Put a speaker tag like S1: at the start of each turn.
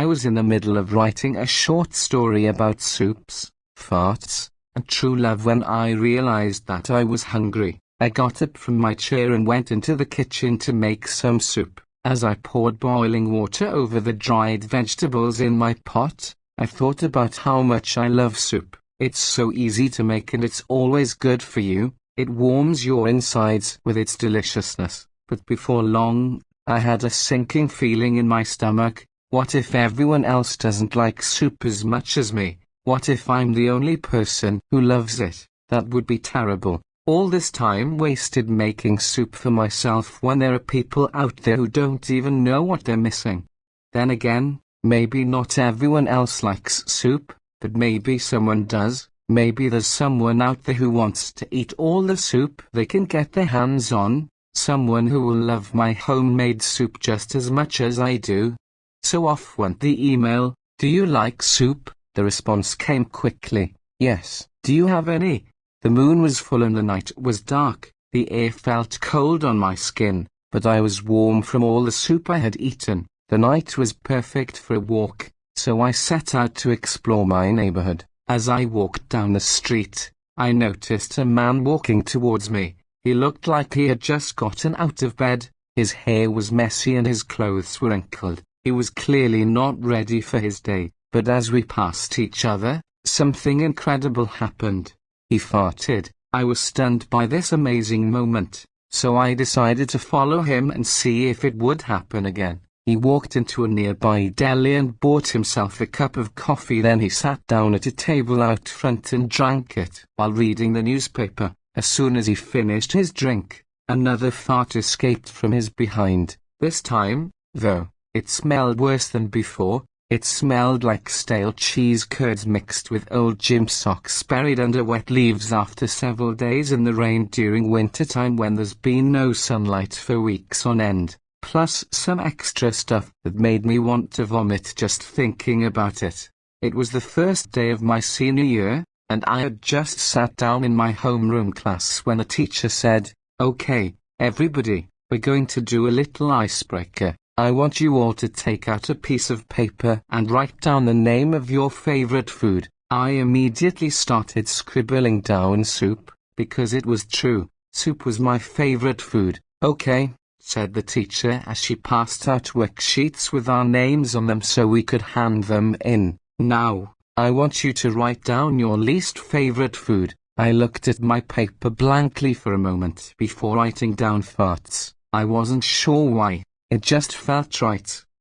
S1: was in the middle of writing a short story about soups, farts, and true love when I realized that I was hungry. I got up from my chair and went into the kitchen to make some soup. As I poured boiling water over the dried vegetables in my pot, I thought about how much I love soup. It's so easy to make and it's always good for you. It warms your insides with its deliciousness. But before long, I had a sinking feeling in my stomach. What if everyone else doesn't like soup as much as me? What if I'm the only person who loves it? That would be terrible. All this time wasted making soup for myself when there are people out there who don't even know what they're missing. Then again, maybe not everyone else likes soup, but maybe someone does. Maybe there's someone out there who wants to eat all the soup they can get their hands on. Someone who will love my homemade soup just as much as I do. So off went the email. Do you like soup? The response came quickly. Yes. Do you have any? The moon was full and the night was dark. The air felt cold on my skin, but I was warm from all the soup I had eaten. The night was perfect for a walk, so I set out to explore my neighborhood. As I walked down the street, I noticed a man walking towards me. He looked like he had just gotten out of bed. His hair was messy and his clothes were wrinkled. He was clearly not ready for his day, but as we passed each other, something incredible happened. He farted. I was stunned by this amazing moment, so I decided to follow him and see if it would happen again. He walked into a nearby deli and bought himself a cup of coffee. Then he sat down at a table out front and drank it while reading the newspaper. As soon as he finished his drink, another fart escaped from his behind. This time, though, it smelled worse than before. It smelled like stale cheese curds mixed with old gym socks buried under wet leaves after several days in the rain during wintertime when there's been no sunlight for weeks on end, plus some extra stuff that made me want to vomit just thinking about it. It was the first day of my senior year, and I had just sat down in my homeroom class when the teacher said, "Okay, everybody, we're going to do a little icebreaker. I want you all to take out a piece of paper and write down the name of your favorite food." I immediately started scribbling down soup, because it was true. Soup was my favorite food. "Okay," said the teacher as she passed out worksheets with our names on them so we could hand them in. "Now, I want you to write down your least favorite food." I looked at my paper blankly for a moment before writing down farts. I wasn't sure why. It just felt right.